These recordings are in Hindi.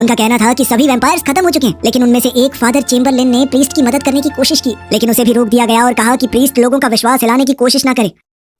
उनका कहना था कि सभी वैम्पायर्स खत्म हो चुके हैं, लेकिन उनमें से एक फादर चेम्बरलिन ने प्रीस्ट की मदद करने की कोशिश की, लेकिन उसे भी रोक दिया गया और कहा कि प्रीस्ट लोगों का विश्वास हिलाने की कोशिश न करे।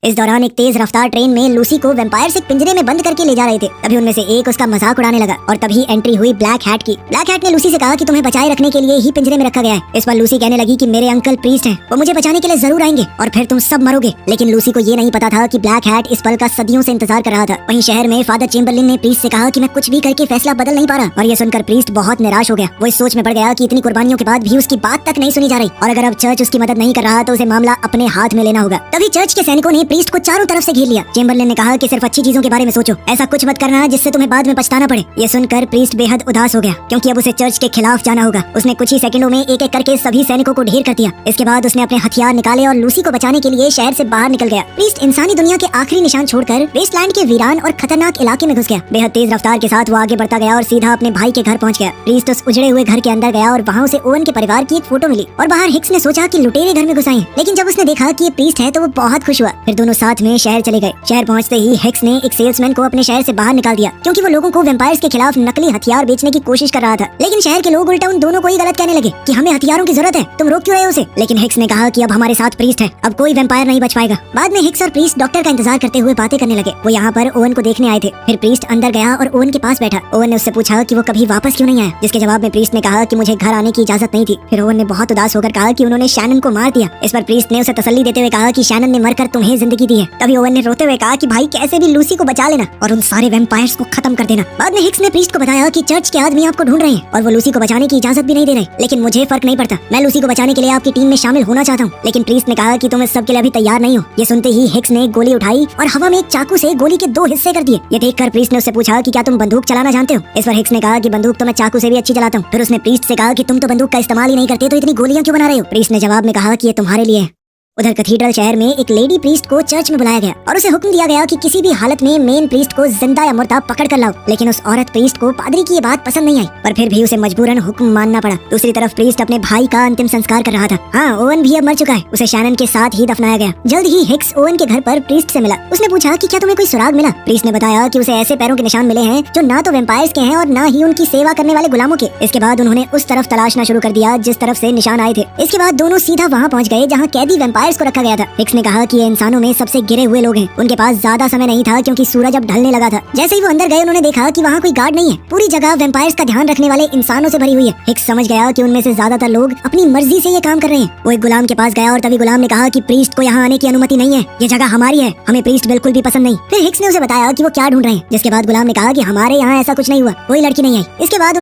इस दौरान एक तेज रफ्तार ट्रेन में लूसी को वैम्पायर्स एक पिंजरे में बंद करके ले जा रहे थे। तभी उनमें से एक उसका मजाक उड़ाने लगा और तभी एंट्री हुई ब्लैक हैट की। ब्लैक हैट ने लूसी से कहा कि तुम्हें बचाए रखने के लिए ही पिंजरे में रखा गया है। इस पर लूसी कहने लगी कि मेरे अंकल प्रीस्ट हैं, वो मुझे बचाने के लिए जरूर आएंगे और फिर तुम सब मरोगे। लेकिन लूसी को ये नहीं पता था कि ब्लैक हैट इस पल का सदियों से इंतजार कर रहा था। वहीं शहर में फादर चेम्बरलिन ने प्रीस्ट से कहा कि मैं कुछ भी करके फैसला बदल नहीं पा रहा, और ये सुनकर प्रीस्ट बहुत निराश हो गया। वो इस सोच में पड़ गया कि इतनी कुर्बानियों के बाद भी उसकी बात तक नहीं सुनी जा रही, और अगर अब चर्च उसकी मदद नहीं कर रहा तो उसे मामला अपने हाथ में लेना होगा। तभी चर्च के सैनिकों ने प्रीस्ट को चारों तरफ घेर लिया। चेम्बरलिन ने कहा कि सिर्फ अच्छी चीजों के बारे में सोचो, ऐसा कुछ मत करना जिससे तुम्हें बाद में पछताना पड़े। ये सुनकर प्रीस्ट बेहद उदास हो गया, क्योंकि अब उसे चर्च के खिलाफ जाना होगा। उसने कुछ ही सेकंडों में एक एक करके सभी सैनिकों को ढेर कर दिया। इसके बाद उसने अपने हथियार निकाले और लूसी को बचाने के लिए शहर से बाहर निकल गया। प्रीस्ट इंसानी दुनिया के आखिरी निशान छोड़कर वेस्टलैंड के वीरान और खतरनाक इलाके में घुस गया। बेहद तेज रफ्तार के साथ वो आगे बढ़ता गया और सीधा अपने भाई के घर पहुंच गया। प्रीस्ट उस उजड़े हुए घर के अंदर गया और वहाँ उसे ओवन के परिवार की एक फोटो मिली, और बाहर हिक्स ने सोचा कि लुटेरे घर में घुस आए हैं। लेकिन जब उसने देखा कि ये प्रीस्ट है तो वो बहुत खुश हुआ। फिर दोनों साथ में शहर चले गए। शहर पहुंचते ही हिक्स ने एक सेल्समैन को अपने शहर से बाहर निकाल दिया, क्योंकि वो लोगों को वैम्पायर्स के खिलाफ नकली हथियार बेचने की कोशिश कर रहा था। लेकिन शहर के लोग उल्टा उन दोनों को ही गलत कहने लगे कि हमें हथियारों की जरूरत है, तुम रोक क्यों रहे हो उसे। लेकिन हिक्स ने कहा कि अब हमारे साथ प्रीस्ट है, अब कोई वैम्पायर नहीं बच पाएगा। बाद में हिक्स और प्रीस्ट डॉक्टर का इंतजार करते हुए बातें करने लगे। वो यहाँ पर ओवन को देखने आए थे। फिर प्रीस्ट अंदर गया और ओवन के पास बैठा। ओवन ने उससे पूछा कि वो कभी वापस क्यों नहीं आया, जिसके जवाब में प्रीस्ट ने कहा कि मुझे घर आने की इजाजत नहीं थी। फिर ओवन ने बहुत उदास होकर कहा कि उन्होंने शैनन को मार दिया। इस पर प्रीस्ट ने उसे तसल्ली देते हुए कहा कि शैनन ने मरकर तुम्हें जिंदगी दी है। तभी ओवन ने रोते हुए कहा कि भाई कैसे भी लूसी को बचा लेना और उन सारे वैम्पायर्स को खत्म कर देना। बाद में हिक्स ने प्रीस्ट को बताया कि चर्च के आदमी आपको ढूंढ रहे हैं और वो लूसी को बचाने की इजाजत भी नहीं दे रहे। लेकिन मुझे फर्क नहीं पड़ता, मैं लूसी को बचाने के लिए आपकी टीम में शामिल होना चाहता हूँ। लेकिन प्रीस्ट ने कहा कि तुम इस सब के लिए अभी तैयार नहीं हो। ये सुनते ही हिक्स ने गोली उठाई और हवा में एक चाकू से गोली के 2 हिस्से कर दिए। ये देखकर प्रीस्ट ने उससे पूछा कि क्या तुम बंदूक चलाना जानते हो। इस पर हिक्स ने कहा कि बंदूक तो मैं चाकू से भी अच्छी चलाता हूँ। फिर उसने प्रीस्ट से कहा कि तुम तो बंदूक का इस्तेमाल ही नहीं करते, तो इतनी गोलियां क्यों बना रहे हो। प्रीस्ट ने जवाब में कहा कि ये तुम्हारे लिए है। उधर कैथीड्रल शहर में एक लेडी प्रीस्ट को चर्च में बुलाया गया और उसे हुक्म दिया गया कि किसी भी हालत में मेन प्रीस्ट को जिंदा या मुर्दा पकड़ कर लाओ। लेकिन उस औरत प्रीस्ट को पादरी की ये बात पसंद नहीं आई, पर फिर भी उसे मजबूरन हुक्म मानना पड़ा। दूसरी तरफ प्रीस्ट अपने भाई का अंतिम संस्कार कर रहा था। हाँ, ओवन भी अब मर चुका है, उसे शैनन के साथ ही दफनाया गया। जल्द ही हिक्स ओवन के घर पर प्रीस्ट से मिला। उसने पूछा कि क्या तुम्हें कोई सुराग मिला। प्रीस्ट ने बताया कि उसे ऐसे पैरों के निशान मिले हैं जो ना तो वैम्पायर्स के हैं और ना ही उनकी सेवा करने वाले गुलामों के। इसके बाद उन्होंने उस तरफ तलाशना शुरू कर दिया जिस तरफ से निशान आए थे। इसके बाद दोनों सीधा वहाँ पहुँच गए जहाँ कैदी वैम्पायर्स को रखा गया था। हिक्स ने कहा कि ये इंसानों में सबसे गिरे हुए लोग हैं। उनके पास ज्यादा समय नहीं था क्योंकि सूरज अब ढलने लगा था। जैसे ही वो अंदर गए उन्होंने देखा कि वहाँ कोई गार्ड नहीं है। पूरी जगह वैम्पायर्स का ध्यान रखने वाले इंसानों से भरी हुई है। हिक्स समझ गया कि उनमें से ज्यादातर लोग अपनी मर्जी से ये काम कर रहे हैं। वो एक गुलाम के पास गया और तभी गुलाम ने कहा कि प्रीस्ट को यहाँ आने की अनुमति नहीं है, ये जगह हमारी है, हमें प्रीस्ट बिल्कुल भी पसंद नहीं। फिर हिक्स ने उसे बताया कि वो क्या ढूंढ रहे हैं, जिसके बाद गुलाम ने कहा कि हमारे यहाँ ऐसा कुछ नहीं हुआ, कोई लड़की नहीं आई। इसके बाद